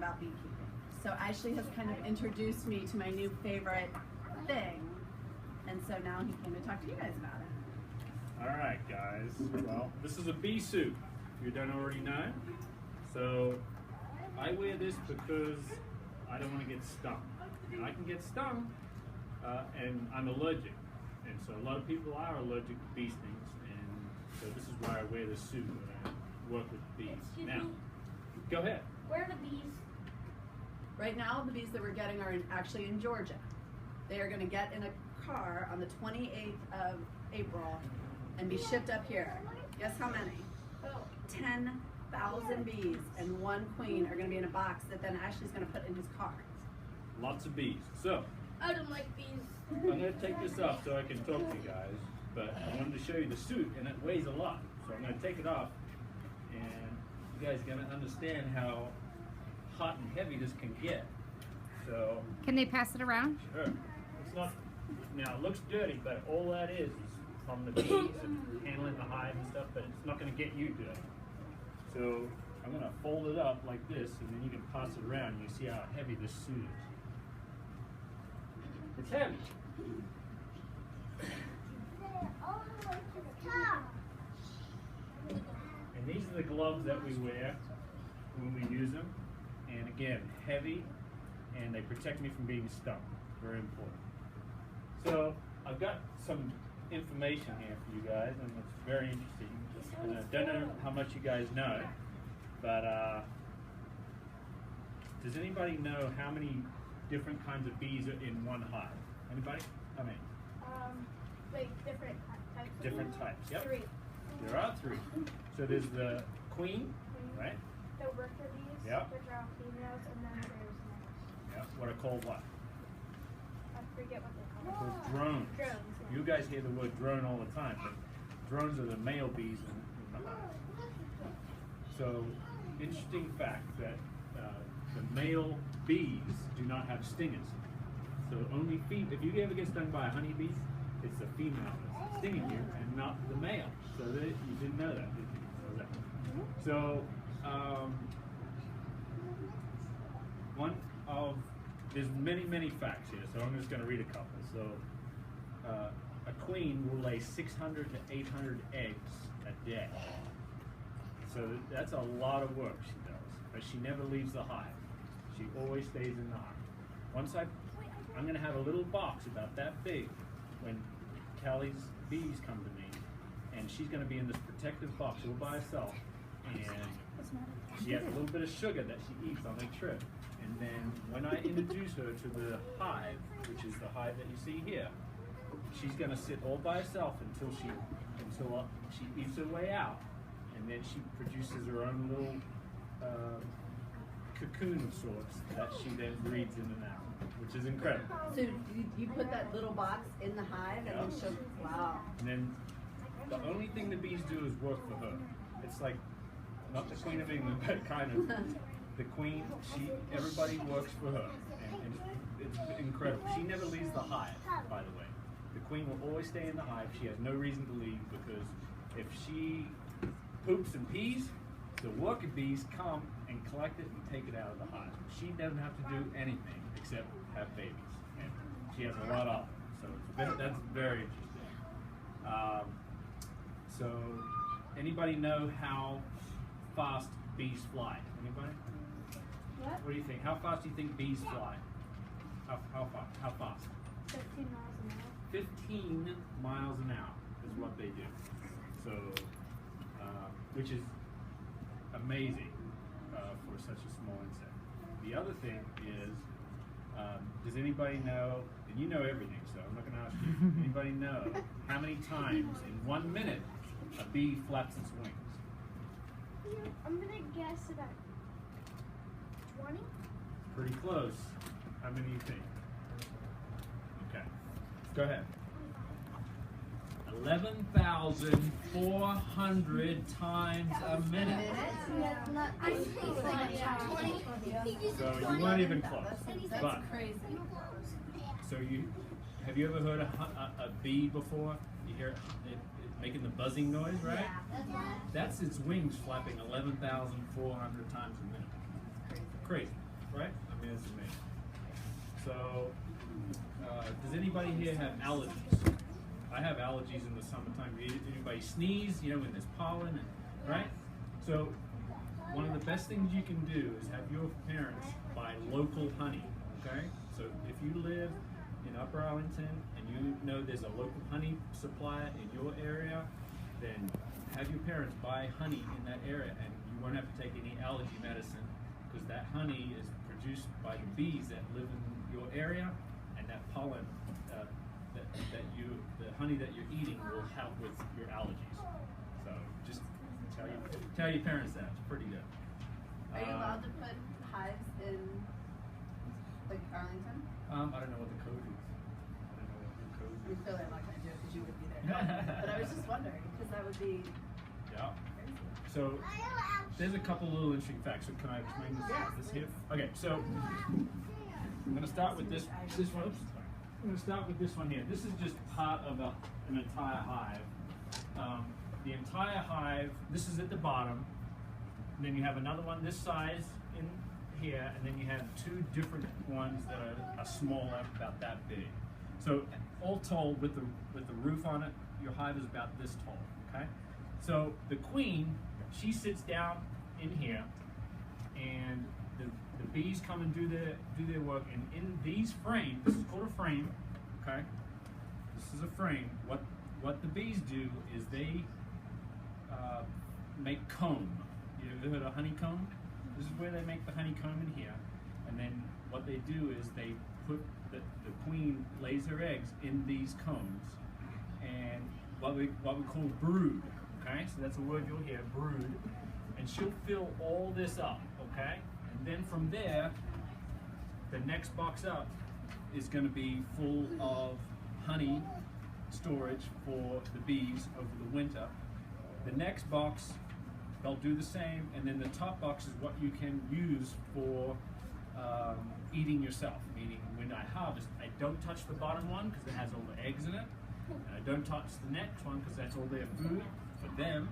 about beekeeping. So Ashley has kind of introduced me to my new favorite thing, and so now he came to talk to you guys about it. All right, guys. Well, this is a bee suit, if you don't already know. So I wear this because I don't want to get stung. I can get stung, and I'm allergic. And so a lot of people are allergic to bee stings, and so this is why I wear this suit when I work with bees. Now, go ahead. Where are the bees? Right now, the bees that we're getting are actually in Georgia. They are going to get in a car on the 28th of April and be shipped up here. Guess how many? 10,000 bees and one queen are going to be in a box that then Ashley's going to put in his car. Lots of bees. So I don't like bees. I'm going to take this off so I can talk to you guys, but I wanted to show you the suit, and it weighs a lot. So I'm going to take it off, and you guys are going to understand how hot and heavy this can get. So Can they pass it around? sure. It's not, now it looks dirty, but all that is from the bees and handling the hive and stuff, but it's not going to get you dirty. So I'm going to fold it up like this, and then you can pass it around, and you see how heavy this suit is. It's heavy. And these are the gloves that we wear when we use them. And again, heavy, and they protect me from being stung. Very important. So I've got some information here for you guys, and it's very interesting. And I don't know how much you guys know, but does anybody know how many different kinds of bees are in one hive? Anybody? How many? Like different types. Different types. Yep. 3. There are 3. So there's the queen, right? The worker bees, Yep. which are all females, and then there's males. Yeah. What are called what? I forget what they're called. Called drones. Drones. Yeah. You guys hear the word drone all the time, but drones are the male bees in the hive. So, interesting fact that the male bees do not have stingers. So only if you ever get stung by a honeybee, it's the female that's stinging you and not the male. So you didn't know that, did you? Know that. So there's many facts here, so I'm just going to read a couple. So a queen will lay 600 to 800 eggs a day. So that's a lot of work she does, but she never leaves the hive. She always stays in the hive. I'm going to have a little box about that big when Callie's bees come to me, and she's going to be in this protective box all by herself, and she has a little bit of sugar that she eats on the trip. And then when I introduce her to the hive, which is the hive that you see here, she's going to sit all by herself until she eats her way out, and then she produces her own little cocoon of sorts that she then breathes in and out, which is incredible. So you put that little box in the hive and then she'll, wow. And then the only thing the bees do is work for her. It's like, not the Queen of England, but kind of the queen, everybody works for her. And it's incredible. She never leaves the hive, by the way. The queen will always stay in the hive. She has no reason to leave, because if she poops and pees, the worker bees come and collect it and take it out of the hive. She doesn't have to do anything except have babies, and she has a lot of them. So that's very interesting. So anybody know how fast bees fly? Anybody? What? What do you think? How fast do you think bees fly? How fast? 15 miles an hour. 15 miles an hour is what they do. So, which is amazing for such a small insect. The other thing is, does anybody know, and you know everything, so I'm not going to ask you, anybody know how many times in 1 minute a bee flaps its wings? I'm going to guess about 20? Pretty close. How many do you think? Okay, go ahead. 11,400 times a minute. So you weren't even close. That's crazy. So have you ever heard a bee before? You hear it making the buzzing noise, right? That's its wings flapping 11,400 times a minute. Crazy. So, does anybody here have allergies? I have allergies in the summertime. Anybody sneeze, you know, when there's pollen, and, right? So, one of the best things you can do is have your parents buy local honey, okay? So, if you live in Upper Arlington and you know there's a local honey supplier in your area, then have your parents buy honey in that area, and you won't have to take any allergy medicine, because that honey is produced by the bees that live in your area, and that pollen, the honey that you're eating will help with your allergies. So just tell your parents that. It's pretty good. Are you allowed to put hives in like Arlington? I don't know what the code is. I don't know what the code We is. feel like I'm not going to do it because you would be there. But I was just wondering, because that would be Yeah. crazy. So there's a couple little interesting facts. So can I explain this here? Okay, so I'm going to start with this one. Oops, sorry. I'm going to start with this one here. This is just part of an entire hive. The entire hive, this is at the bottom. And then you have another one this size in here, and then you have two different ones that are smaller, about that big. So all told, with the roof on it, your hive is about this tall. Okay. So the queen, she sits down in here, and the bees come and do their work. And in these frames, this is called a frame. Okay. This is a frame. What the bees do is they make comb. You ever heard of honeycomb? This is where they make the honeycomb in here, and then what they do is they put the queen lays her eggs in these combs, and what we call brood. Okay, so that's a word you'll hear, brood, and she'll fill all this up. Okay, and then from there, the next box up is going to be full of honey storage for the bees over the winter. The next box, they'll do the same, and then the top box is what you can use for eating yourself. Meaning, when I harvest, I don't touch the bottom one because it has all the eggs in it, and I don't touch the next one because that's all their food for them.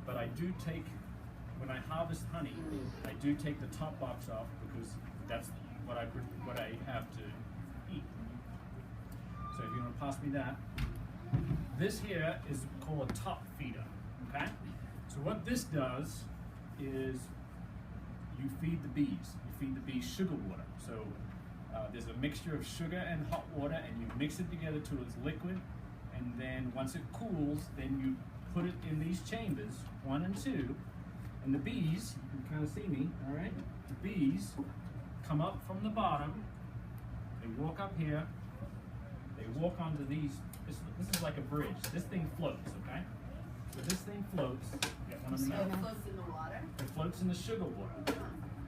But I do take, when I harvest honey, I do take the top box off because that's what I have to eat. So if you want to pass me that, this here is called a top feeder. Okay. So what this does is you feed the bees. You feed the bees sugar water. So there's a mixture of sugar and hot water, and you mix it together till it's liquid. And then once it cools, then you put it in these chambers, 1 and 2. And the bees, you can kind of see me, all right? The bees come up from the bottom. They walk up here. They walk onto these. This is like a bridge. This thing floats, okay? So this thing floats. Get one of them So out. it floats in the water? It floats in the sugar water.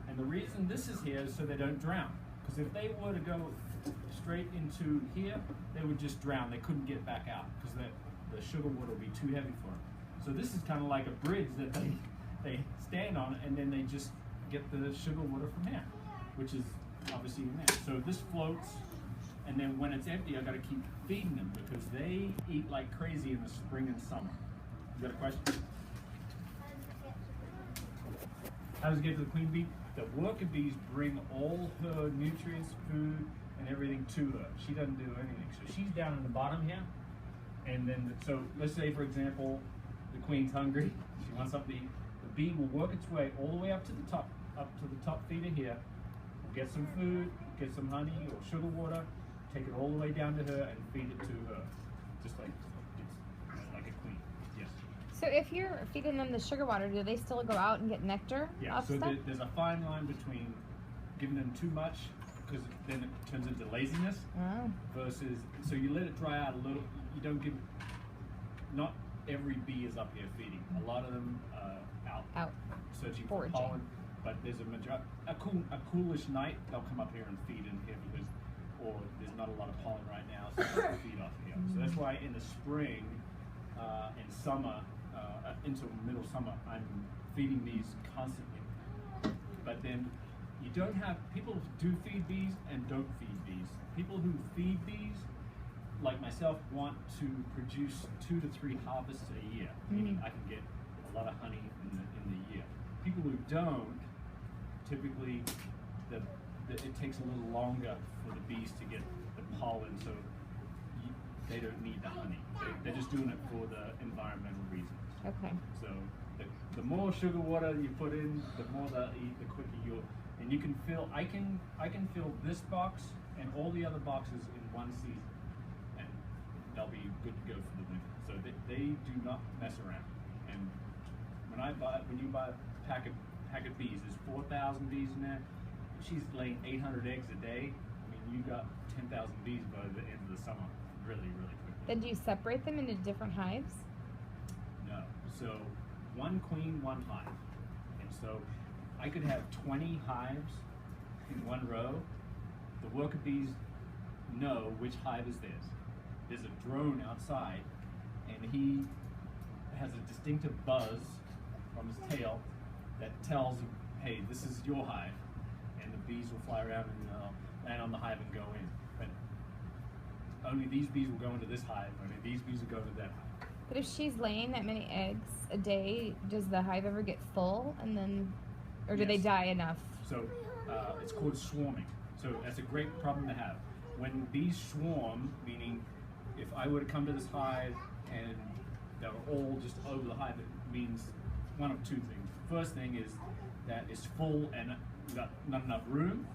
And the reason this is here is so they don't drown. Because if they were to go straight into here, they would just drown. They couldn't get back out because the sugar water would be too heavy for them. So this is kind of like a bridge that they stand on, and then they just get the sugar water from here, which is obviously in there. So this floats, and then when it's empty, I got to keep feeding them because they eat like crazy in the spring and summer. You got a question? How does it get to the queen bee? The worker bees bring all her nutrients, food, and everything to her. She doesn't do anything. So she's down in the bottom here, and then so let's say, for example, the queen's hungry. She wants something. The bee will work its way all the way up to the top feeder here. Will get some food, get some honey or sugar water, take it all the way down to her and feed it to her, just like a queen. Yes. So if you're feeding them the sugar water, do they still go out and get nectar? Yeah. Off So stuff? there's a fine line between giving them too much, because then it turns into laziness, Oh. versus so you let it dry out a little. You don't give. Not every bee is up here feeding. A lot of them are Out. searching Foraging. for pollen. But there's a coolish night, they'll come up here and feed in here because, or there's not a lot of pollen right now, so they can feed off here. So that's why in the spring, and summer, into middle summer, I'm feeding these constantly. But then you don't have, people do feed bees and don't feed bees. People who feed bees, like myself, want to produce 2 to 3 harvests a year, meaning I can get a lot of honey in the year. People who don't, typically the it takes a little longer for the bees to get the pollen, so they don't need the honey. They're just doing it for the environmental reasons. Okay. So the more sugar water you put in, the more they'll eat, the quicker you'll. And you can fill. I can fill this box and all the other boxes in one season, and they'll be good to go for the winter. So they do not mess around. And when you buy a pack of bees, there's 4,000 bees in there. She's laying 800 eggs a day. I mean, you got 10,000 bees by the end of the summer, really, really quickly. Then do you separate them into different hives? No. So one queen, one hive. And so I could have 20 hives in one row. The worker bees know which hive is theirs. There's a drone outside, and he has a distinctive buzz from his tail that tells him, hey, this is your hive. And the bees will fly around and land on the hive and go in. But only these bees will go into this hive, only these bees will go into that hive. But if she's laying that many eggs a day, does the hive ever get full and then, or do they Yes. die enough? So it's called swarming. So that's a great problem to have. When bees swarm, meaning if I were to come to this hive and they're all just over the hive, it means one of two things. The first thing is that it's full and we've got not enough room.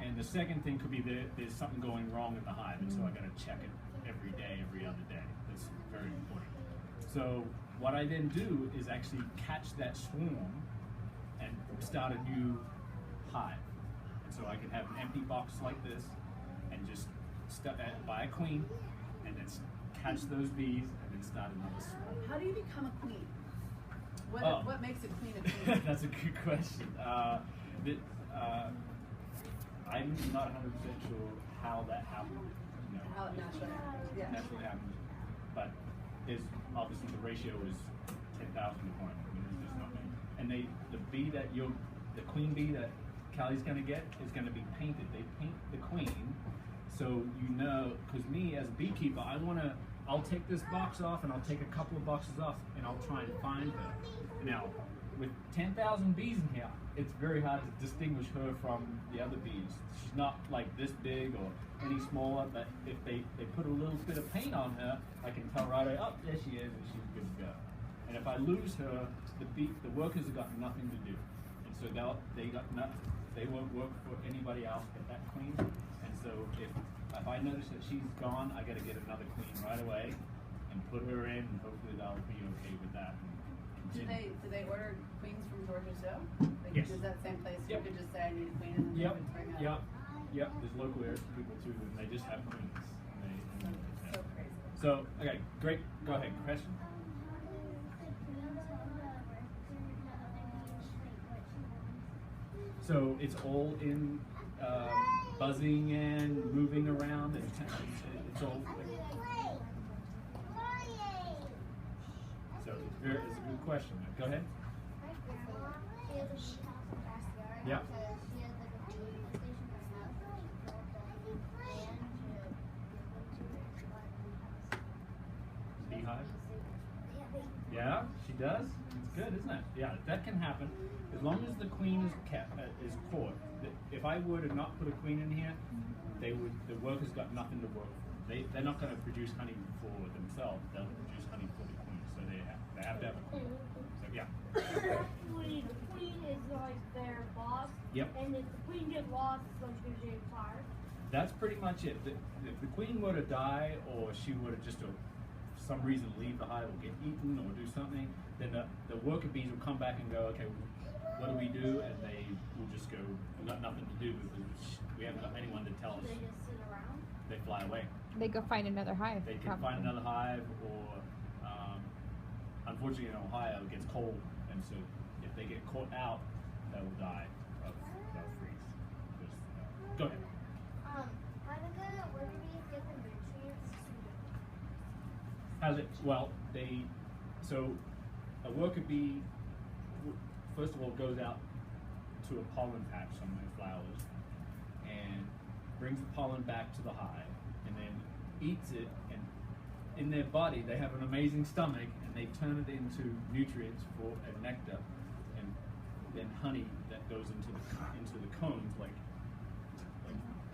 And the second thing could be there's something going wrong in the hive, and so I got to check it every day, every other day. That's very important. So what I then do is actually catch that swarm and start a new hive. And so I can have an empty box like this and just buy a queen and then catch those bees and then start another swarm. How do you become a queen? What makes a queen a queen? That's a good question. I'm not 100% sure how that happened. You know, How it naturally happens. Yeah. naturally happens. But there's obviously the ratio is 10,000 to 1. I mean, there's just not many. And the queen bee that Callie's going to get is going to be painted. They paint the queen, so you know. Because me as a beekeeper, I'll take this box off and I'll take a couple of boxes off and I'll try and find her. Now, with 10,000 bees in here, it's very hard to distinguish her from the other bees. She's not like this big or any smaller, but if they put a little bit of paint on her, I can tell right away, oh, there she is, and she's good to go. And if I lose her, the workers have got nothing to do. And so they won't work for anybody else but that queen. And so if I notice that she's gone, I got to get another queen right away and put her in, and hopefully they'll be okay with that. Do they order queens from Georgia too? Like, Yes. Is that same place Yep. you could just say I need a queen and then Yep, they can bring yep, yep. There's local area people too, and they just have queens. So crazy. So, okay, great. Go ahead. Question? So it's all in buzzing and moving around. It's all. So it's a good question. Go ahead. Yeah. Beehive? Yeah, she does. It's good, isn't it? Yeah, that can happen as long as the queen is caught. If I were to not put a queen in here, the workers got nothing to work for. They're not going to produce honey for themselves. They'll produce honey for the queen. So they have to have a queen. So yeah. The queen is like their boss. Yep. And if the queen gets lost, it's like she's getting fired. That's pretty much it. If the queen were to die, or she were to just for some reason leave the hive or get eaten or do something, then the worker bees will come back and go, okay, what do we do? And they will just go, we've got nothing to do because we haven't got anyone to tell us. They just sit around. They fly away. They go find another hive. They can find another hive, or unfortunately in Ohio it gets cold, and so if they get caught out, they will die. They'll freeze. Go ahead. How do the worker bees get the nutrients? How's it? Well, so a worker bee first of all goes out to a pollen patch on their flowers and brings the pollen back to the hive and then eats it, and in their body they have an amazing stomach and they turn it into nutrients for a nectar and then honey that goes into the combs like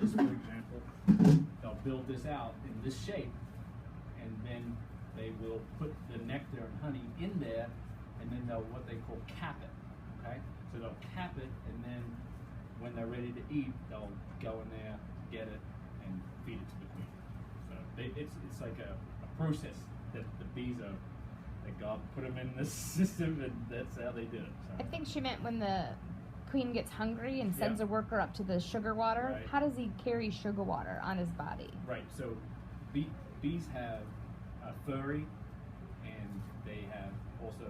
this, for example, they'll build this out in this shape, and then they will put the nectar and honey in there, and then they'll what they call cap it. Okay, so they'll cap it, and then when they're ready to eat, they'll go in there, get it, and feed it to the queen. So it's like a process that the bees are. That God put them in this system, and that's how they do it. So. I think she meant when the queen gets hungry and sends Yeah. a worker up to the sugar water. Right. How does he carry sugar water on his body? Right. So bees have furry, and they have also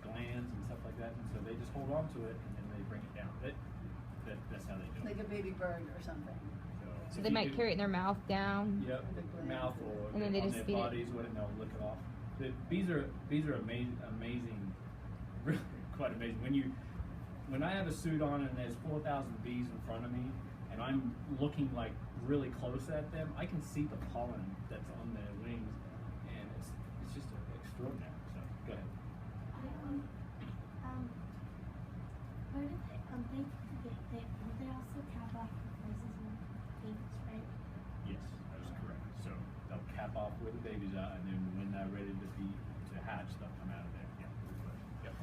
glands and stuff like that, and so they just hold on to it, and then they bring it down. That's how they do it. Like a baby bird or something. So they might carry it in their mouth down. Yep, mouth or And then they on just their feed it. bodies, and they'll lick it off. The bees are amazing, really quite amazing. When I have a suit on and there's 4,000 bees in front of me, and I'm looking like really close at them, I can see the pollen that's on their wings, and it's just extraordinary. So go ahead. Where do they also cap off the places where babies, right? Yes, that is correct. So they'll cap off where the babies are, and then when they're ready to hatch, they'll come out of there. Yeah. Yep.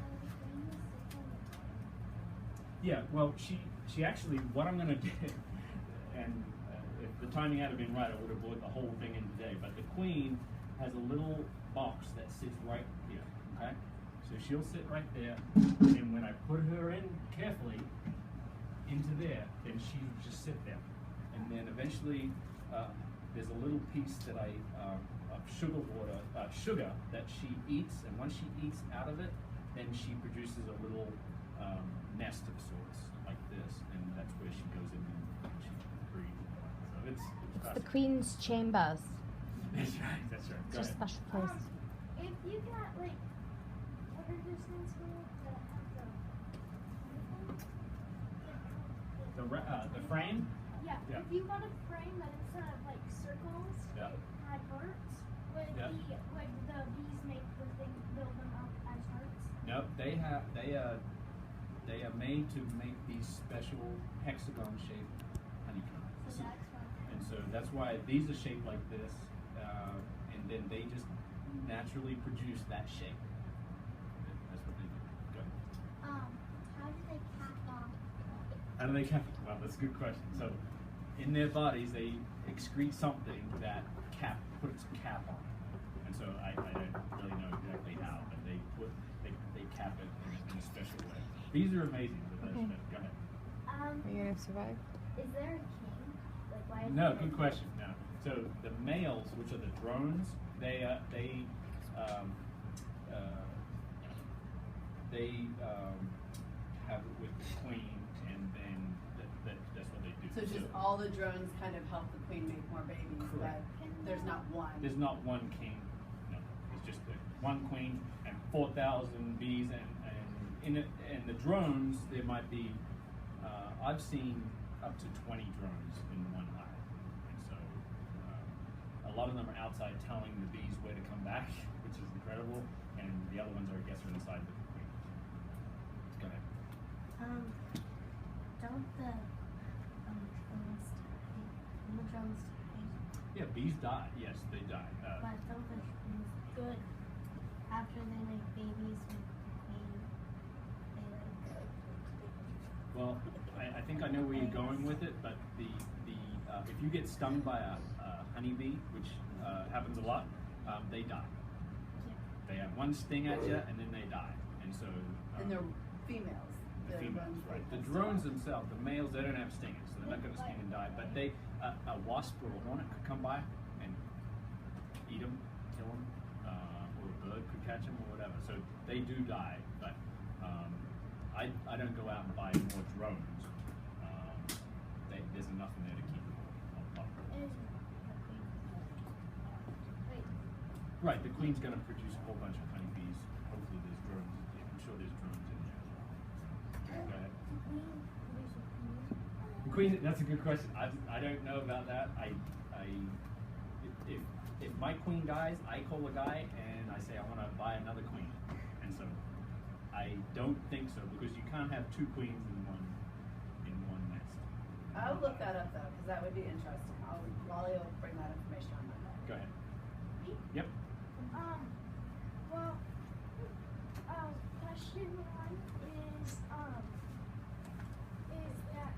Yeah. Well, she actually, what I'm gonna do, and if the timing had been right, I would have brought the whole thing in today. But the queen has a little box that sits right here. Okay. So she'll sit right there, and when I put her in carefully into there, then she just sit there, and then eventually there's a little piece that of sugar that she eats, and once she eats out of it, then she produces a little nest of sorts like this, and that's where she goes in and she breeds. So it's The fascinating. queen's chambers. That's right. That's right. It's Go a ahead. special place. If you got like, what are those things called? The frame. Yeah. Yeah. If you got a frame that instead of like circles, Yeah. it had hearts, would Yeah. the bees make the thing build them up as hearts? No, they are made to make these special hexagon-shaped honeycombs. So that's why. And so that's why these are shaped like this, and then they just naturally produce that shape. That's what they do. Go ahead. How do they cap off? How do they cap? Well, that's a good question. So, in their bodies, they excrete something that puts a cap on it. And so I don't really know exactly how, but they cap it in a special way. These are amazing. But Okay. Go ahead. Are you gonna survive? Is there a king? Like why? Is No, there good question. No. So the males, which are the drones, they have it with the queen, and then that's what they do. So just all the drones kind of help the queen make more babies, Correct. but there's not one. There's not one king. No, it's just one queen and 4,000 bees, and in the drones there might be. I've seen up to 20 drones in one hive, and so a lot of them are outside telling the bees where to come back, which is incredible, and the other ones are, I guess, are inside with the queen. Go ahead. Don't the drones die? When the drones die, Yeah, bees die. Yes, they die. but don't the drones good after they make babies with the queen? They like. Well, I think I know where you're going with it, but if you get stung by a honeybee, which happens a lot, they die. They have one sting at you, and then they die. And so. And they're females. The They're females, ones right? that The sting. drones themselves, the males, they don't have stingers, so they're not going to sting and die. But a wasp or a hornet could come by and eat them, kill them, or a bird could catch them, or whatever. So they do die, but I don't go out and buy more drones. There's enough in there to keep them all. Right, the queen's going to produce a whole bunch of honeybees. Hopefully there's drones. I'm sure there's drones in there. Go ahead. The queen, that's a good question. I don't know about that. If my queen dies, I call a guy and I say I want to buy another queen. And so I don't think so, because you can't have two queens in one nest. I I'll look that up though, because that would be interesting. Wally will bring that information on Monday. Go ahead. Yep. Well, question one is that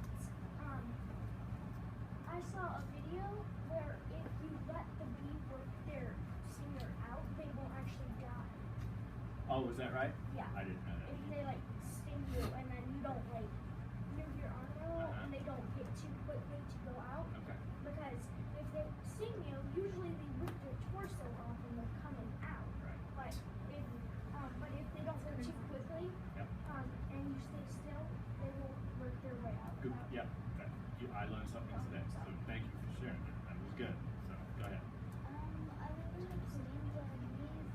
I saw a video where if you let the bee work their stinger out, they won't actually die. Oh, was that right? Yeah. I didn't know that. If they like sting you and then you don't like move your arm at all and they don't get too quickly to go out. Okay. Because if they sting you, usually they rip their torso off and they're coming out. Right. But if they don't go too quickly, Yep. and you stay still, they will work their way out. Good. Yep. I learned something today, so thank you for sharing that. That was good. So go ahead. I live in a city where bees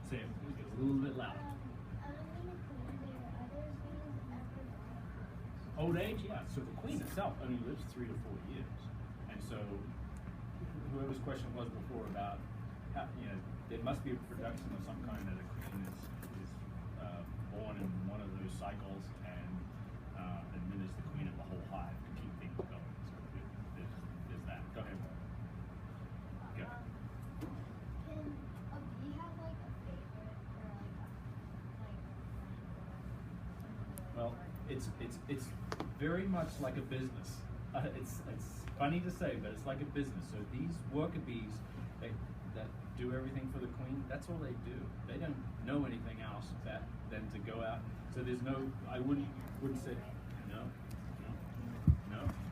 Say it a little bit louder. I live in a community where other bees ever. Old age, yeah. So the queen itself only lives 3 to 4 years, and so whoever's question was before about how, there must be a production of some kind that a queen is born in one of those cycles, and then there's the queen of the whole hive to keep things going. So there's that. Go ahead. Go. Can a bee have like a favorite or Well, it's very much like a business. It's funny to say, but it's like a business. So these worker bees that do everything for the queen, that's all they do. They don't know anything else than to go out. So there's no, I wouldn't say no.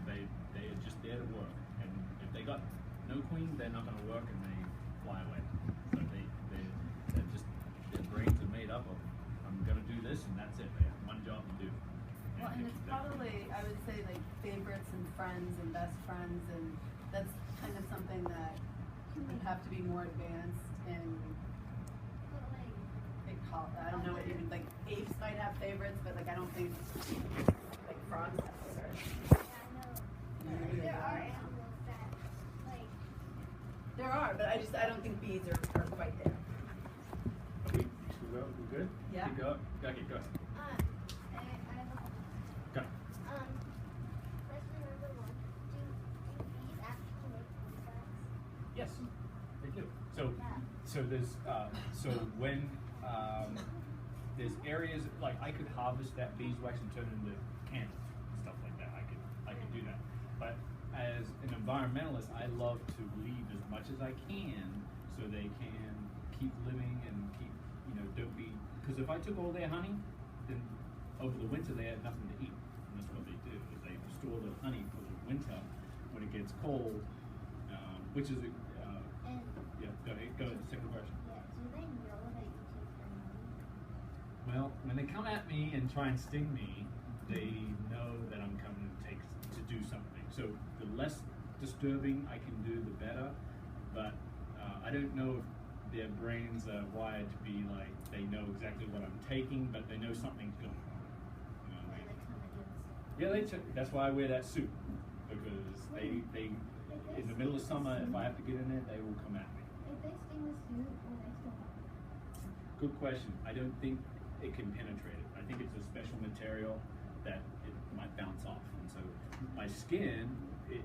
They are just there to work. And if they got no queen, they're not going to work, and they fly away. So they're just, their brains are made up of, I'm going to do this, and that's it. They have one job to do. Well, and it's probably, I would say, like favorites and friends and best friends, and that's kind of something that would have to be more advanced in. I don't know what even, like apes might have favorites, but like I don't think like frogs have favorites. there are animals that like. There are, but I don't think bees are quite there. We good? Yeah. Keep going. Okay, go ahead. I have a Go. question number one. Do bees actually make beeswax? Yes, they do. So there's when there's areas like I could harvest that beeswax and turn it into candles and stuff like that. I could do that. But as an environmentalist, I love to leave as much as I can so they can keep living and keep don't be, because if I took all their honey, then over the winter they had nothing to eat, and that's what they do. Is they store the honey for the winter when it gets cold, which is yeah. Go ahead. Second question. Yeah. Do they know that you take their money? Well, when they come at me and try and sting me, they know that I'm coming to do something. So the less disturbing I can do, the better. But I don't know if their brains are wired to be like they know exactly what I'm taking, but they know something's going on. You know what I mean? Yeah, that's why I wear that suit, because they in the middle of summer, if I have to get in there, they will come at me. If they sting the suit, will they still have Good question. I don't think it can penetrate it. I think it's a special material that it might bounce off, and so my skin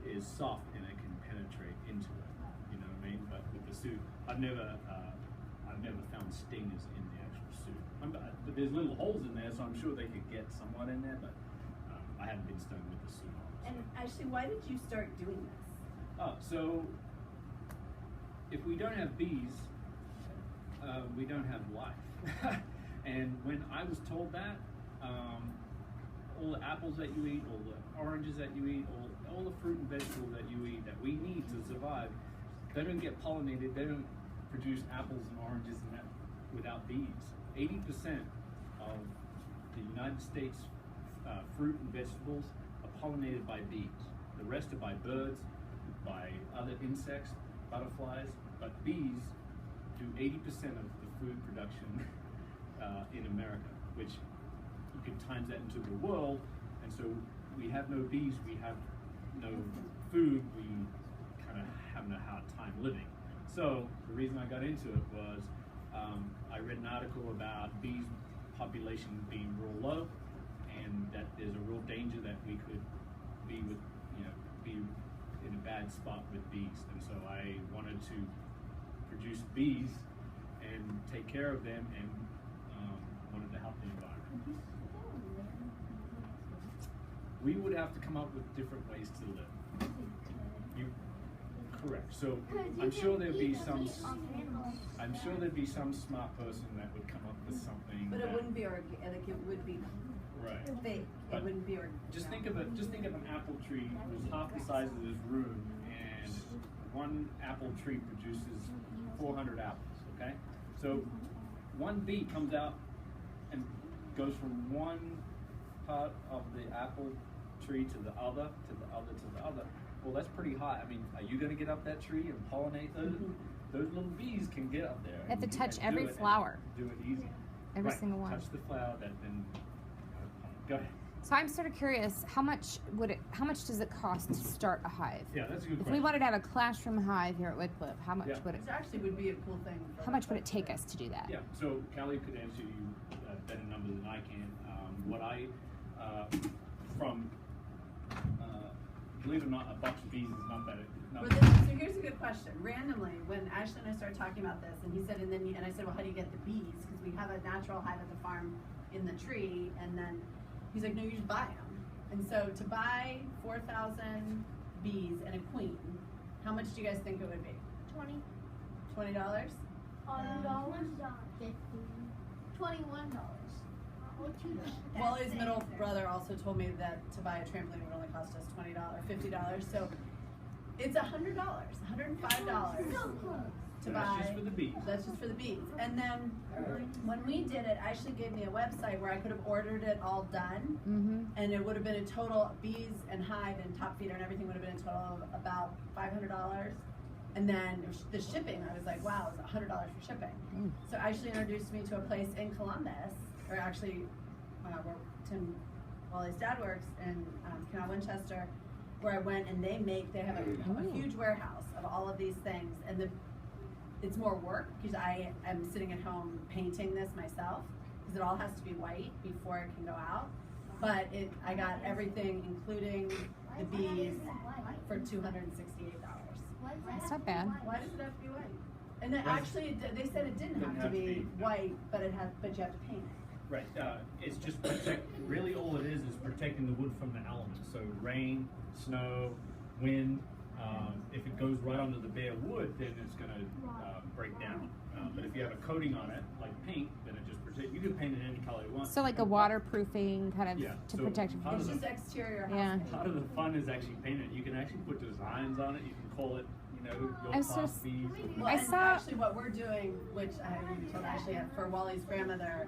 is soft and it can penetrate into it. You know what I mean? But with the suit, I've never found stingers in the actual suit. But there's little holes in there, so I'm sure they could get somewhat in there. But I haven't been stung with the suit on. And actually, why did you start doing this? So if we don't have bees, we don't have life. And when I was told that, all the apples that you eat, all the oranges that you eat, all the fruit and vegetables that you eat that we need to survive, they don't get pollinated. They don't produce apples and oranges and that without bees. 80% of the United States fruit and vegetables are pollinated by bees. The rest are by birds, by other insects, butterflies, but bees do 80% of the food production in America, which you can times that into the world, and so we have no bees, we have no food, we kind of having a hard time living. So the reason I got into it was I read an article about bees population being real low, and that there's a real danger that we could bad spot with bees, and so I wanted to produce bees and take care of them, and wanted to help the environment. We would have to come up with different ways to live. Correct. So I'm sure there'd be some. I'm sure there'd be some smart person that would come up with something. But it wouldn't be organic. It would be right. fake. But it wouldn't be organic. Just think of it. Just think of an apple tree. It was half the size of this room, and one apple tree produces 400 apples. Okay, so one bee comes out and goes from one part of the apple tree to the other, to the other, to the other. Well, that's pretty high. I mean, are you going to get up that tree and pollinate those? Those little bees can get up there. They have to touch and every flower. Do it easy. Every right. single one. Touch the flower, then go ahead. So I'm sort of curious, how much does it cost to start a hive? Yeah, that's a good If question. we wanted to have a classroom hive here at Wycliffe, how much would it? It actually would be a cool thing. How much would it take us to do that? Yeah, so Callie could answer you better numbers than I can. What I, believe it or not, a box of bees is not that. So here's a good question. Randomly, when Ashley and I started talking about this, and he said, and I said, well, how do you get the bees? Because we have a natural hive at the farm in the tree, and then he's like, no, you just buy them. And so to buy 4,000 bees and a queen, how much do you guys think it would be? $20? $20? $50. $21. Wally's middle brother also told me that to buy a trampoline would only cost us $20, $50. So it's $100, $105 to buy. That's just for the bees. That's just for the bees. And then when we did it, Ashley gave me a website where I could have ordered it all done, and it would have been a total, bees and hive and top feeder and everything would have been a total of about $500. And then the shipping, I was like, wow, it's $100 for shipping. So Ashley introduced me to a place in Columbus, or actually where Tim Wally's dad works in Canal Winchester, where I went and they have a huge warehouse of all of these things, and it's more work because I am sitting at home painting this myself because it all has to be white before it can go out. But I got everything, including the bees, for $268. That's not bad. Why does it have to be white? And then actually, they said it didn't have to be white, but you have to paint it. Right. It's just really all it is protecting the wood from the elements. So rain, snow, wind. If it goes right onto the bare wood, then it's going to break down. But if you have a coating on it, like paint, then it just protects. You can paint it any color you want. So like a waterproofing kind of to protect it. It's just exterior. Yeah. Part of the fun is actually painting it. You can actually put designs on it. You can call it, your class bees. Well, actually what we're doing, which I told Ashley, for Wally's grandmother,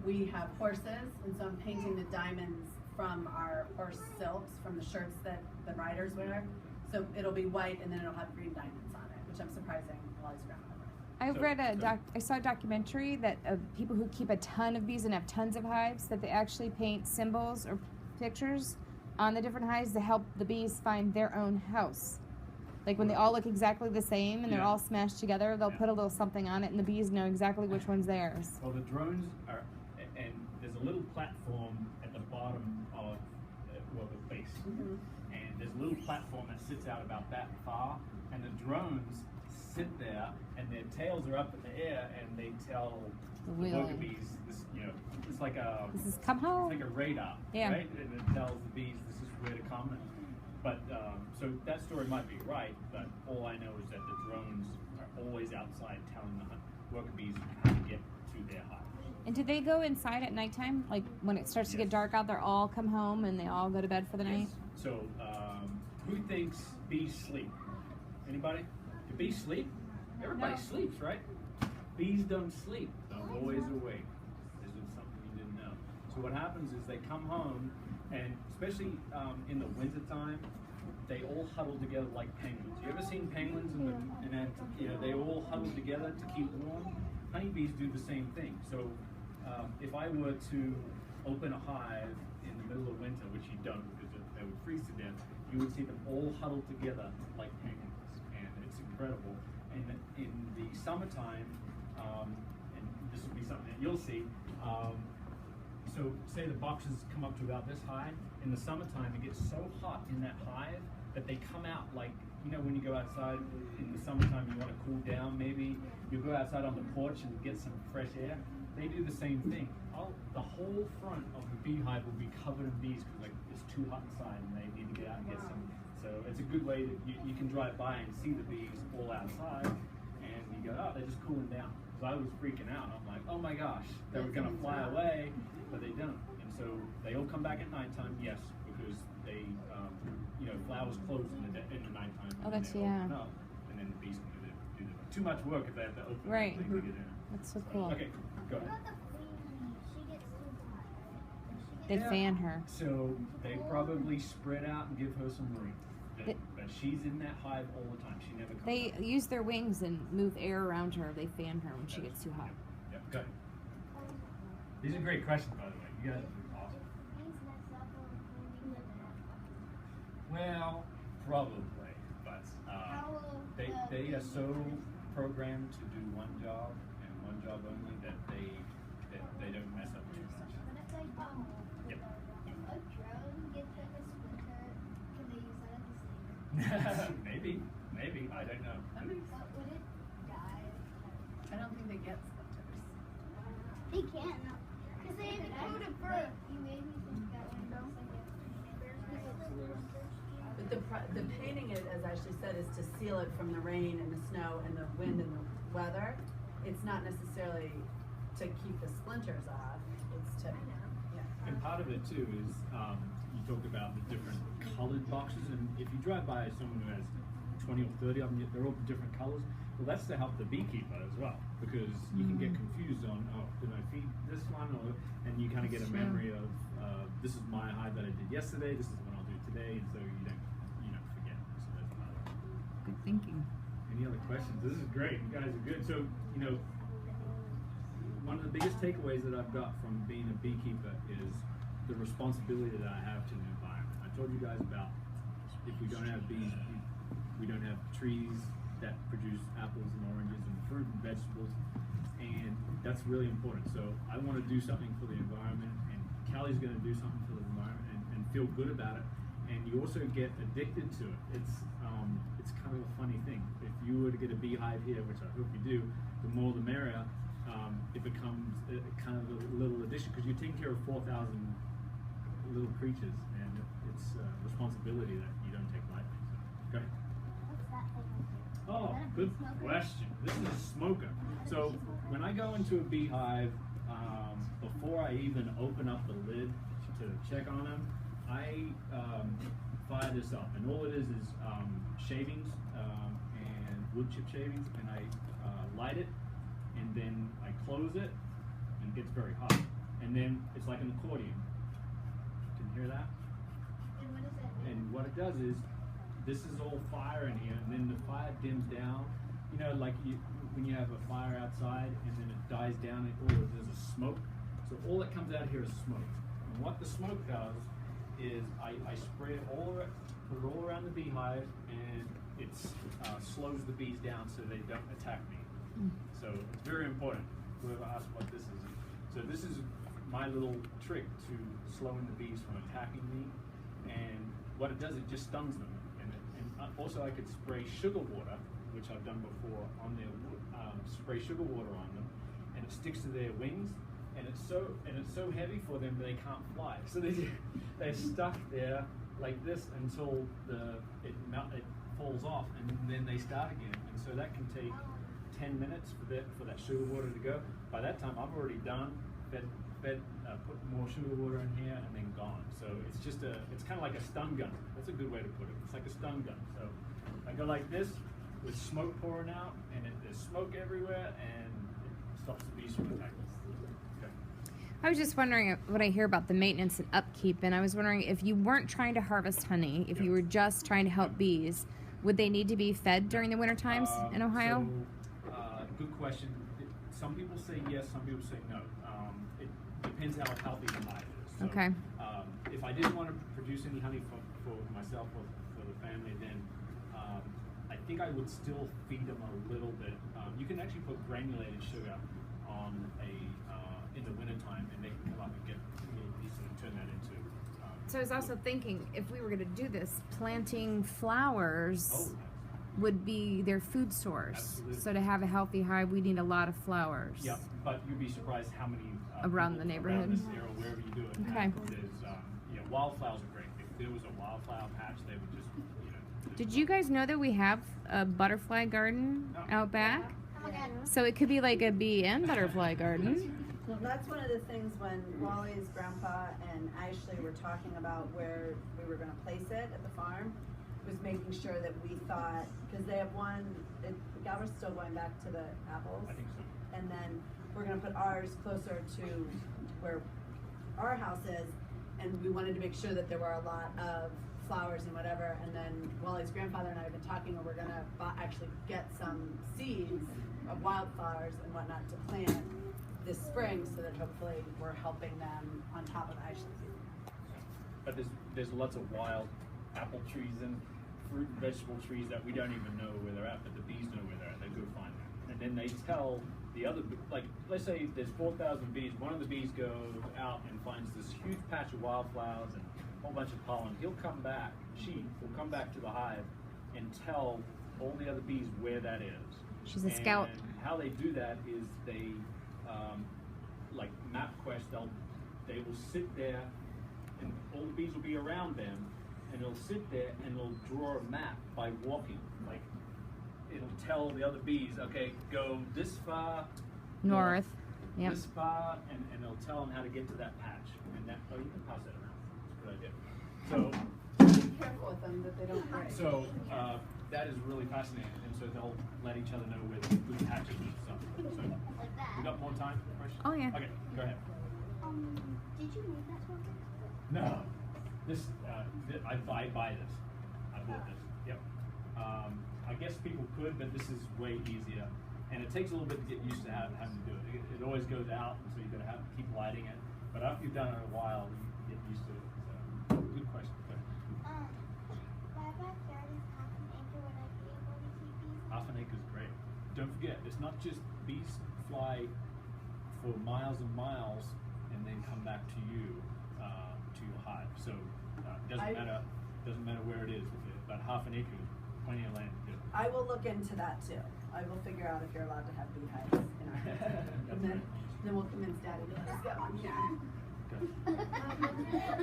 we have horses, and so I'm painting the diamonds from our horse silks, from the shirts that the riders wear. So it'll be white, and then it'll have green diamonds on it, which I'm surprising Wally's grandmother. I saw a documentary that people who keep a ton of bees and have tons of hives, that they actually paint symbols or pictures on the different hives to help the bees find their own house. Like when they all look exactly the same and they're all smashed together, they'll put a little something on it, and the bees know exactly which one's theirs. Well, the drones are, and there's a little platform at the bottom of, the base. And there's a little platform that sits out about that far, and the drones sit there, and their tails are up in the air, and they tell the worker bees, it's like a, this is come home. It's like a radar, right? And it tells the bees this is where to come. But so that story might be right, but all I know is that the drones are always outside telling the worker bees how to get to their hive. And do they go inside at nighttime? Like when it starts to get dark out, they all come home and they all go to bed for the night? So who thinks bees sleep? Anybody? Do bees sleep? Everybody sleeps, right? Bees don't sleep. They're always awake. This is something you didn't know. So what happens is they come home, and especially in the wintertime, they all huddle together like penguins. You ever seen penguins they all huddle together to keep warm? Honeybees do the same thing. So if I were to open a hive in the middle of winter, which you don't because they would freeze to death, you would see them all huddled together like penguins, and it's incredible. And in the summertime, and this will be something that you'll see, so say the boxes come up to about this high. In the summertime, it gets so hot in that hive that they come out like, you know, when you go outside in the summertime, you want to cool down. Maybe you go outside on the porch and get some fresh air. They do the same thing. The whole front of the beehive will be covered in bees because like it's too hot inside and they need to get out and get some. So it's a good way that you can drive by and see the bees all outside, and you go, oh, they're just cooling down. Because I was freaking out. I'm like, oh my gosh, they were gonna fly away, but they don't. And so they all come back at nighttime, yes, because they, you know, flowers close in the nighttime. Oh, that's, and they yeah. open up, and then the bees can do too much work if they have to open Right. everything to get in. That's so cool. Okay, go ahead. What about the queen? She gets too hot, right? They Yeah. fan her. So they probably spread out and give her some room. But she's in that hive all the time. She never comes They out. use their wings and move air around her. They fan her when she gets too hot. Yep, go ahead. These are great questions, by the way. You guys are awesome. Queens mess up or queen with that. Well, probably, but How will they are so programmed to do one job and one job only that they don't mess up too much. What if they don't? Yep. If a drone gets like a splinter, can they use that as a saber? maybe. I don't know. But would it die? I don't think they get splinters. They can't, no. Because they go to birth. You made me think that when But the painting it, as Ashley said, is to seal it from the rain and the snow and the wind and the weather. It's not necessarily to keep the splinters off. It's to, yeah. And part of it too is you talked about the different colored boxes, and if you drive by someone who has 20 or 30 of them, they're all different colors. Well, that's to help the beekeeper as well, because you can get confused on, oh, did I feed this one, and you kind of get a memory of this is my hive that I did yesterday, this is what I'll do today, and so you don't forget. So that's part of it. Good thinking. Any other questions? This is great. You guys are good. So, you know, one of the biggest takeaways that I've got from being a beekeeper is the responsibility that I have to the environment. I told you guys about if we don't have bees, we don't have trees that produce apples and oranges and fruit and vegetables, and that's really important. So I want to do something for the environment, and Callie's going to do something for the environment and feel good about it. And you also get addicted to it. It's kind of a funny thing. If you were to get a beehive here, which I hope you do, the more the merrier. It becomes kind of a little addiction because you're taking care of 4,000 little creatures, and it's a responsibility that you don't take lightly. So, go ahead. What's that thing? Oh, good question. This is a smoker. So when I go into a beehive, before I even open up the lid to check on them, I fire this up, and all it is shavings and wood chip shavings, and I light it, and then I close it, and it gets very hot, and then it's like an accordion. Can you hear that? And what does that do? And what it does is, this is all fire in here, and then the fire dims down. You know, like when you have a fire outside, and then it dies down, and there's a smoke. So all that comes out here is smoke. And what the smoke does is I spray it all around, put it all around the beehive, and it slows the bees down so they don't attack me. So it's very important. Whoever asks what this is. So this is my little trick to slowing the bees from attacking me. And what it does, it just stuns them. And also I could spray sugar water, which I've done before, on their spray sugar water on them, and it sticks to their wings. And it's so heavy for them that they can't fly. So they're stuck there like this until it falls off, and then they start again. And so that can take 10 minutes for that sugar water to go. By that time, I'm already done. Put more sugar water in here, and then gone. So it's kind of like a stun gun. That's a good way to put it. It's like a stun gun. So I go like this with smoke pouring out, and there's smoke everywhere, and it stops the bees from attacking. I was just wondering what I hear about the maintenance and upkeep, and I was wondering if you weren't trying to harvest honey, if you were just trying to help bees, would they need to be fed during the winter times in Ohio? So, good question. Some people say yes, some people say no. It depends how healthy the hive is. So, Okay. If I didn't want to produce any honey for myself or for the family, then I think I would still feed them a little bit. You can actually put granulated sugar on a in the wintertime, and they can come up and get little pieces and turn that into. So I was also thinking, if we were going to do this, planting flowers would be their food source. Absolutely. So to have a healthy hive, we need a lot of flowers. Yeah, but you'd be surprised how many Around people the neighborhood. around this area, wherever you do it. Okay. There's wildflowers are great. If there was a wildflower patch, they would just Did you guys know that we have a butterfly garden out back? Oh my God. So it could be like a bee and butterfly garden. Well, that's one of the things when Wally's grandpa and Ashley were talking about where we were going to place it at the farm, was making sure that we thought, because they have one, Galbraith's still going back to the apples, I think so. and then we're going to put ours closer to where our house is, and we wanted to make sure that there were a lot of flowers and whatever, and then Wally's grandfather and I have been talking, and we're going to actually get some seeds of wildflowers and whatnot to plant this spring, so that hopefully we're helping them on top of Ashley's. But there's lots of wild apple trees and fruit and vegetable trees that we don't even know where they're at, but the bees know where they're at. They go find them, and then they tell the other, like, let's say there's 4,000 bees. One of the bees goes out and finds this huge patch of wildflowers and a whole bunch of pollen. He'll come back. She will come back to the hive and tell all the other bees where that is. She's a scout. And how they do that is they, like MapQuest, they will sit there, and all the bees will be around them, and they'll sit there and they'll draw a map by walking. Like, it'll tell the other bees, okay, go this far North. Yep. this far, and they'll tell them how to get to that patch. And that, you can pass that around. It's a good idea. So, Be careful with them that they don't break. so that is really fascinating, and so they'll let each other know where the good patches and stuff. So, Like that. we got more time for questions? Oh, yeah. Okay, go ahead. Did you make that one? No, this I buy this. I bought this. Yep. I guess people could, but this is way easier, and it takes a little bit to get used to having to do it. It always goes out, and so you got to keep lighting it. But after you've done it a while, you get used to it. So, good question. Go ahead. My backyard is half an acre. Would I be able to keep bees? Half an acre is great. Don't forget, it's not just bees fly for miles and miles and then come back to you, to your hive. So it doesn't matter where it is, but half an acre is plenty of land to do. I will look into that too. I will figure out if you're allowed to have beehives in our house. And then we'll convince Daddy to let us get one. Yeah.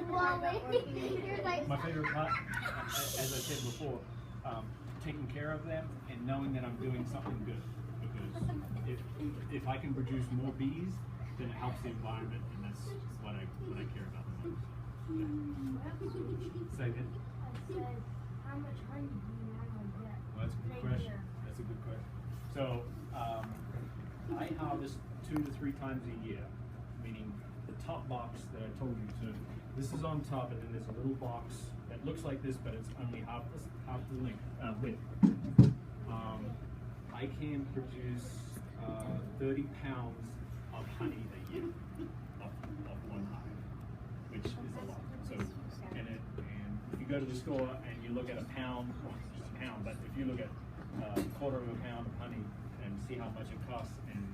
Well, maybe you're like. My favorite part, as I said before, taking care of them and knowing that I'm doing something good. Because if I can produce more bees, then it helps the environment, and that's what I care about the most. Say again. I said, how much honey do you normally get? Well, that's a good question. That's a good question. So I harvest 2 to 3 times a year, meaning the top box that I told you. So this is on top, and then there's a little box that looks like this, but it's only half the width. I can produce 30 pounds of honey a year of one hive, which is a lot. So, and if you go to the store and you look at a pound, well, just a pound, but if you look at a quarter of a pound of honey and see how much it costs and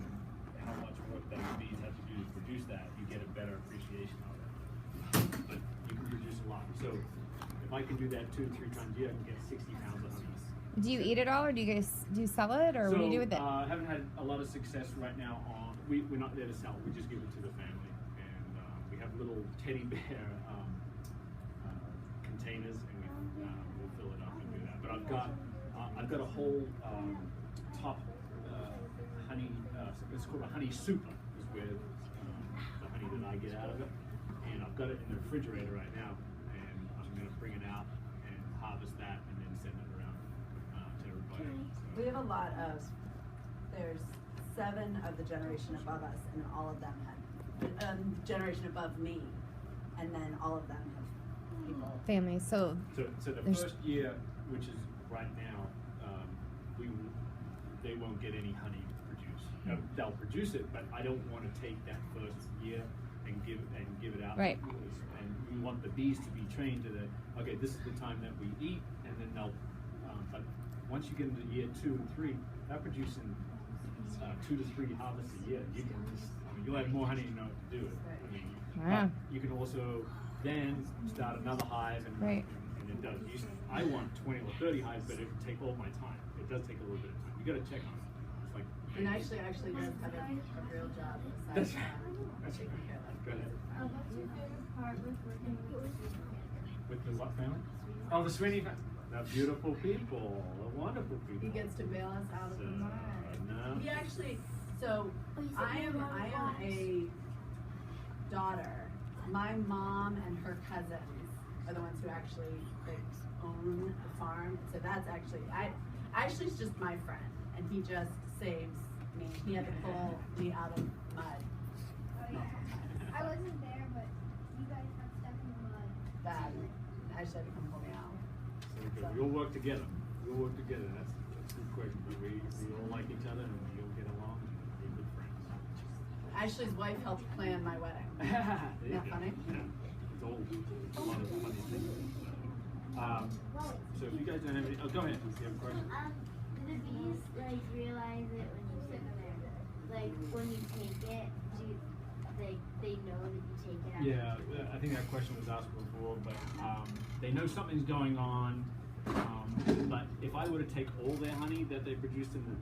how much work those bees have to do to produce that, you get a better appreciation of it. But you can produce a lot. So if I can do that 2 to 3 times a year, I can get 60 pounds of honey. Do you eat it all, or do you sell it, or what do you do with it? I haven't had a lot of success right now. We're not there to sell. We just give it to the family, and we have little teddy bear containers, and we'll fill it up and do that. But I've got a whole top honey. It's called a honey super. Is where the honey that I get out of it, and I've got it in the refrigerator right now, and I'm going to bring it out and harvest that, and then send it around to everybody. We have a lot of, there's 7 of the generation above us, and all of them had, generation above me, and then all of them have people. Family. So So the There's- first year, which is right now, they won't get any honey produced. No, they'll produce it, but I don't want to take that first year and give it out. Right. And we want the bees to be trained to okay, this is the time that we eat, and then they'll. But once you get into year 2 and 3, they're producing 2 to 3 harvests a year. You can just You'll have more honey, you know what to do with it. I mean, Wow. you can also then start another hive, and, Right. and it does. I want 20 or 30 hives, but it would take all my time. It does take a little bit of time. You got to check on it. It's like, And actually does have a real job That's besides right. taking care of them. Go ahead. What's your favorite part with working with With the what family? Oh, the Sweeney family. The beautiful people, the wonderful people. He gets to bail us out of the mud. No. He actually, so I am a daughter. My mom and her cousins are the ones who actually own the farm. So that's actually, Ashley's just my friend, and he just saves me. He had to pull me out of mud. Oh yeah. I wasn't there, but you guys got stuck in the mud. Bad. Ashley had to come pull me out. So we'll work together. We'll work together. That's a good question. But we all like each other and we all get along and we're good friends. Ashley's wife helped plan my wedding. There you Not go. funny? Yeah. It's all a lot of funny things. So if you guys don't have any, oh, go ahead. If you have a question. Do the bees like realize it when you sit there? Like when you take it, they know that you take it out? Yeah, I think that question was asked before, but they know something's going on. But if I were to take all their honey that they produced in the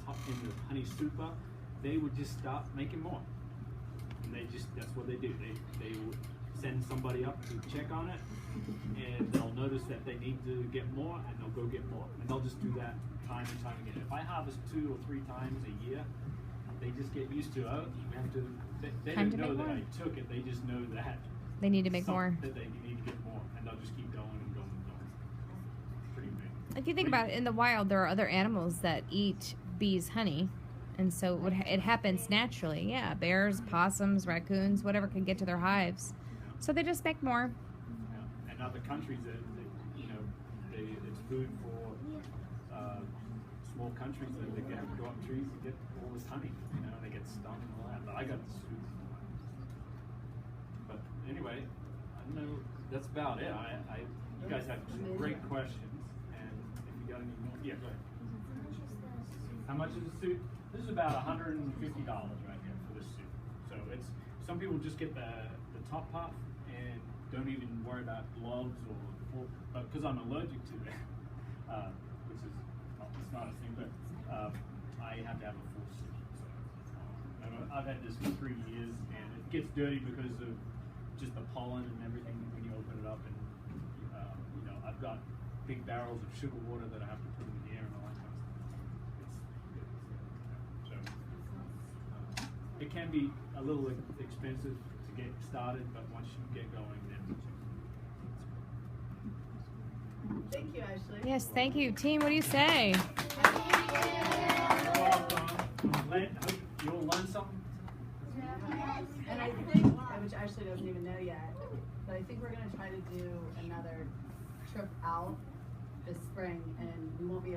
honey super, they would just start making more. And that's what they do. They will send somebody up to check on it, and they'll notice that they need to get more, and they'll go get more. And they'll just do that time and time again. If I harvest 2 or 3 times a year, they just get used to, oh, you have to, they Time don't to know make that more. I took it, they just know that. They need to make more. That they need to get more, and they'll just keep going and going and going. It's pretty amazing. If you think about it, in the wild, there are other animals that eat bees' honey, and so it happens naturally. Yeah, bears, possums, raccoons, whatever can get to their hives, so they just make more. Yeah. And other countries, it's food for small countries that they have to go up trees and get all this honey. They get stung and all that. But I got the soup. But anyway, I don't know. That's about it. You guys have some great questions, and if you got any more, yeah, go ahead. How much is the suit? This is about $150 right here for this suit. So some people just get the top half and don't even worry about gloves or because I'm allergic to it, which is it's not a thing, but I have to have a full suit. So I've had this for 3 years, and it gets dirty because of just the pollen and everything when you open it up, and I've got big barrels of sugar water that I have to put in the air and all that kind of stuff. So it can be a little expensive to get started, but once you get going, then Thank you, Ashley. Yes, thank you, team. What do you say? you're welcome. Hope you'll learn something. And I think, which Ashley doesn't even know yet, but I think we're going to try to do another trip out this spring, and we won't be